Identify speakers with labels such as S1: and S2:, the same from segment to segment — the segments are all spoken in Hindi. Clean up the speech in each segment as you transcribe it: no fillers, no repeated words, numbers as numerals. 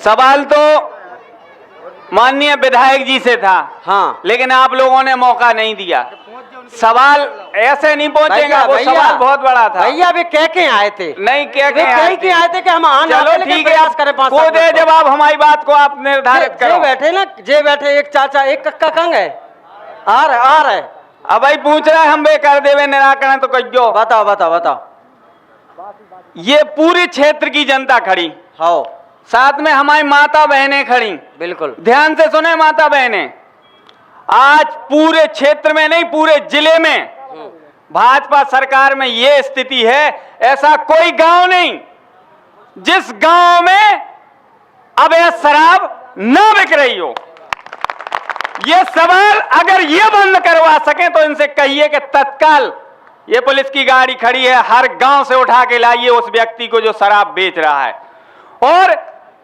S1: सवाल तो माननीय विधायक जी से था।
S2: हाँ,
S1: लेकिन आप लोगों ने मौका नहीं दिया। सवाल ऐसे नहीं पहुंचेगा, वो सवाल बहुत बड़ा था।
S2: भैया वे कह के आए थे,
S1: नहीं कह के
S2: आए थे कि हम आने
S1: चलो ठीक है, वो दे जवाब, हमारी बात को आप निर्धारित करो।
S2: बैठे ना, जे बैठे एक चाचा एक कक्का कंग है, आ रहे
S1: अब भाई पूछ रहा है, हम वे कर देवे निराकरण तो कहियो।
S2: बताओ।
S1: ये पूरे क्षेत्र की जनता खड़ी,
S2: हाँ,
S1: साथ में हमारी माता बहनें खड़ी।
S2: बिल्कुल
S1: ध्यान से सुने माता बहनें, आज पूरे क्षेत्र में नहीं पूरे जिले में भाजपा सरकार में ये स्थिति है, ऐसा कोई गांव नहीं जिस गांव में अवैध शराब न बिक रही हो। ये सवाल अगर ये बंद करवा सके तो इनसे कहिए कि तत्काल ये पुलिस की गाड़ी खड़ी है, हर गांव से उठा के लाइए उस व्यक्ति को जो शराब बेच रहा है। और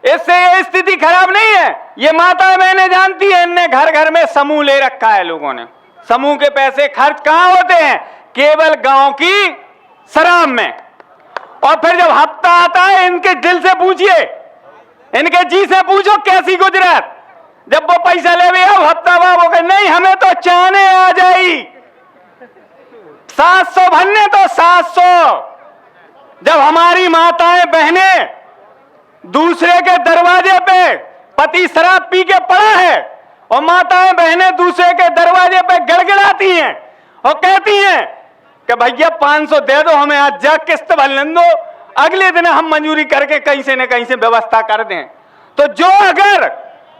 S1: इससे ये स्थिति खराब नहीं है, ये माता बहनें जानती है, इनने घर घर में समूह ले रखा है लोगों ने। समूह के पैसे खर्च कहां होते हैं? केवल गांव की शराब में। और फिर जब हफ्ता आता है, इनके दिल से पूछिए, इनके जी से पूछो कैसी गुजरात, जब वो पैसा ले भी आओ हफ्ता बाद वो कहे नहीं हमें तो चाने आ जाई 700 भरने तो 700। जब हमारी माताएं बहनें दूसरे के दरवाजे पे, पति शराब पी के पड़ा है और माताएं बहनें दूसरे के दरवाजे पे गड़गड़ाती हैं और कहती हैं कि भैया 500 दे दो हमें, आज जा किस्त भर लें दो, अगले दिन हम मंजूरी करके कहीं से न कहीं से व्यवस्था कर दें। तो जो अगर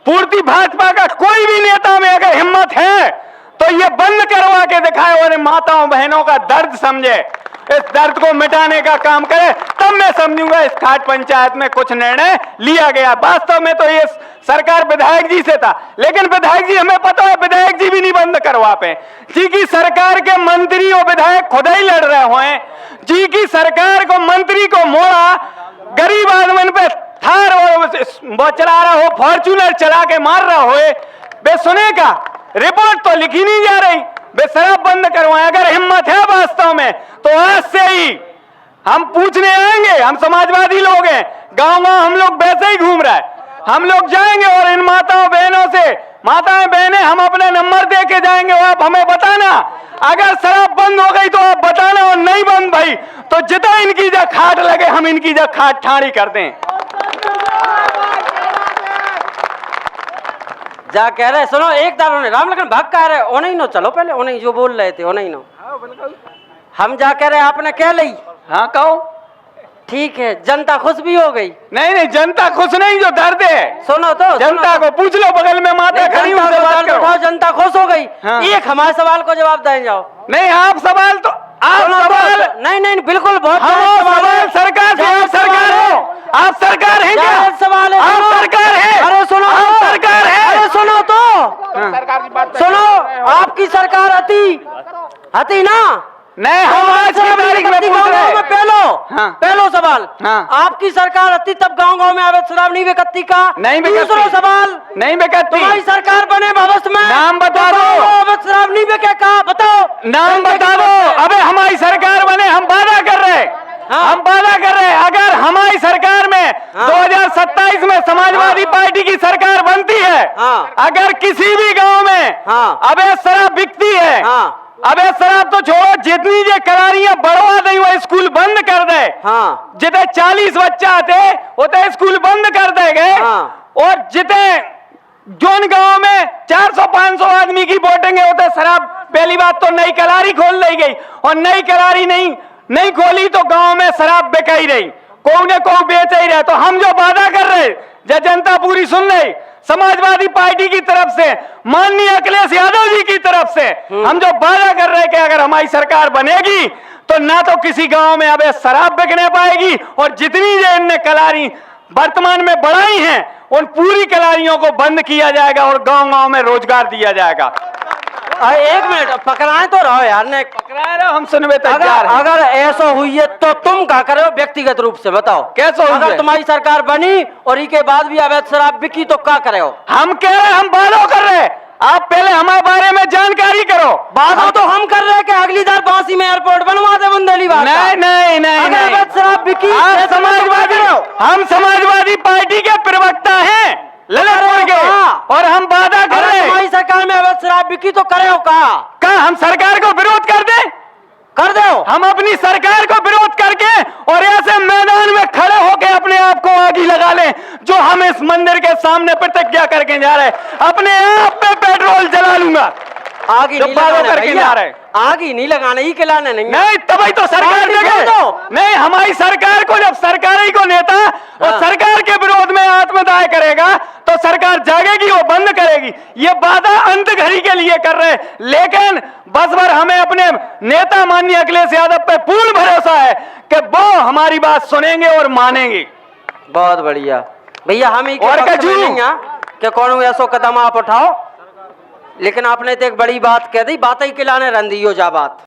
S1: पूर्ति भाजपा का कोई भी नेता में अगर हिम्मत है तो ये बंद करवा के दिखाए और माताओं बहनों का दर्द समझे, इस दर्द को मिटाने का काम करे, तब मैं समझूंगा इस खाट पंचायत में कुछ निर्णय लिया गया। वास्तव में तो ये सरकार विधायक जी से था, लेकिन विधायक जी हमें पता है विधायक जी भी नहीं बंद करवा पे। जी की सरकार के मंत्री और विधायक खुद ही लड़ रहे हुए, जी की सरकार को मंत्री को मोड़ा, गरीब आदमी पे थार वो चला रहा हो, फॉर्चूनर चला के मार रहा हो, बे सुने का रिपोर्ट तो लिखी नहीं जा रही, बे शराब बंद करवाएं। अगर हिम्मत है वास्तव में तो आज से ही हम पूछने आएंगे। हम समाजवादी लोग हैं, गांव गांव हम लोग वैसे ही घूम रहा है, हम लोग जाएंगे और इन माताओं बहनों से, माताएं बहनें हम अपने नंबर दे के जाएंगे और आप हमें बताना, अगर शराब बंद हो गई तो आप बताना, और नहीं बंद भाई तो जितना इनकी जा खाट लगे हम इनकी जा खाट ठाड़ी कर दें।
S2: जा कह रहे सुनो, एक दार ने राम लखन भाग कह रहे ओ नहीं नो, चलो पहले ओ नहीं जो बोल रहे थे ओ नहीं नो, हम जा कह रहे आपने कह ली।
S1: हाँ कहो,
S2: ठीक है, जनता खुश भी हो गई।
S1: नहीं जनता खुश नहीं, जो दर्द है
S2: सुनो तो,
S1: जनता को पूछ लो, बगल में माता खड़ी उनसे बात करो।
S2: उठाओ, जनता खुश हो गई।
S1: हाँ।
S2: एक हमारे सवाल को जवाब दें जाओ।
S1: नहीं आप सवाल तो आप सवाल
S2: नहीं बिल्कुल बहुत
S1: सवाल सरकार से, आप सरकार हो, आप सरकार है क्या?
S2: सवाल है,
S1: आप सरकार है।
S2: अरे सुनो,
S1: आप सरकार है।
S2: अरे सुनो तो, सुनो, आपकी सरकार हती ना?
S1: नहीं हम आज की तारीख में पूछ रहे हैं।
S2: पहलो सवाल,
S1: हाँ।
S2: आपकी सरकार हती तब गांव गांव में अवैध शराब नहीं बिकती का?
S1: नहीं बिकती।
S2: दूसरा सवाल,
S1: नहीं बिकती।
S2: तुम्हारी सरकार बने भविष्य में
S1: नाम बता दो,
S2: अवैध शराब नहीं बिके का? बताओ
S1: नाम बता दो। अबे हमारी सरकार बने, हम वादा कर रहे हैं,
S2: हाँ।
S1: हम वादा कर रहे हैं, अगर हमारी सरकार में 2027 में समाजवादी पार्टी की सरकार बनती है,
S2: हाँ।
S1: अगर किसी भी गांव में
S2: हाँ।
S1: अवैध शराब बिकती है,
S2: हाँ।
S1: अबे शराब तो छोड़ो, जितनी ये करारियां बढ़वा दी वो स्कूल बंद कर दे।
S2: हाँ।
S1: जितने 40 बच्चा थे उतने स्कूल बंद कर दे गए।
S2: हाँ।
S1: और जितने जोन गांव में 400-500 आदमी की वोटिंग है उतने शराब, पहली बात तो नई कलारी खोल दी गई, और नई कलारी नहीं खोली तो गांव में शराब बिक ही रही, कोई न कोई बेच ही रहे। तो हम जो वादा कर रहे, जनता पूरी सुन रही, समाजवादी पार्टी की तरफ से, माननीय अखिलेश यादव जी की तरफ से हम जो वादा कर रहे हैं कि अगर हमारी सरकार बनेगी तो ना तो किसी गांव में अबे शराब बिकने पाएगी, और जितनी जो इनने कलारी वर्तमान में बढ़ाई हैं उन पूरी कलारियों को बंद किया जाएगा और गांव गांव में रोजगार दिया जाएगा।
S2: एक मिनट पकड़ाए तो रहो यार, ने
S1: पकड़ाए रहो, हम सुनवे तैयार हैं।
S2: अगर ऐसा हुई है तो तुम क्या करो व्यक्तिगत रूप से बताओ,
S1: कैसे हुई?
S2: अगर तुम्हारी सरकार बनी और इसके बाद भी अवैध शराब बिकी तो क्या करे हो?
S1: हम कह रहे, हम वादा कर रहे, आप पहले हमारे बारे में जानकारी करो।
S2: वादा तो हम कर रहे हैं कि अगली बार बांसी में एयरपोर्ट बनवा दे बुंदेली बात।
S1: नहीं
S2: अगर अवैध शराब बिकी,
S1: आप समाजवादी, हम समाजवादी पार्टी के प्रवक्ता हैं,
S2: बिकी तो करे हो का
S1: हम सरकार को विरोध कर दें?
S2: कर दो।
S1: हम अपनी सरकार को विरोध करके और ऐसे मैदान में खड़े होकर अपने आप को आगी लगा लें जो हम इस मंदिर के सामने प्रतिज्ञा करके जा रहे हैं। अपने आप पे पेट्रोल जला लूंगा।
S2: आग ही नहीं लगाने
S1: करके जा रहे हैं।
S2: आग ही नहीं लगाने, ही खिलाने नहीं
S1: तभी तो सरकार
S2: दो।
S1: नहीं, हमारी सरकार को जब सरकार ही को नेता और सरकार के विरोध में आत्मदाह करेगा तो सरकार जागेगी, वो बंद करेगी। ये वादा अंत घड़ी के लिए कर रहे हैं, लेकिन बस भर हमें अपने नेता माननीय अखिलेश यादव पे पूर्ण भरोसा है कि वो हमारी बात सुनेंगे और मानेंगे।
S2: बहुत बढ़िया भैया, हम ही
S1: और
S2: कि कौन ऐसो कदम आप उठाओ, लेकिन आपने तो एक बड़ी बात कह दी, बात ही खिलाने रंदी हो जा बात।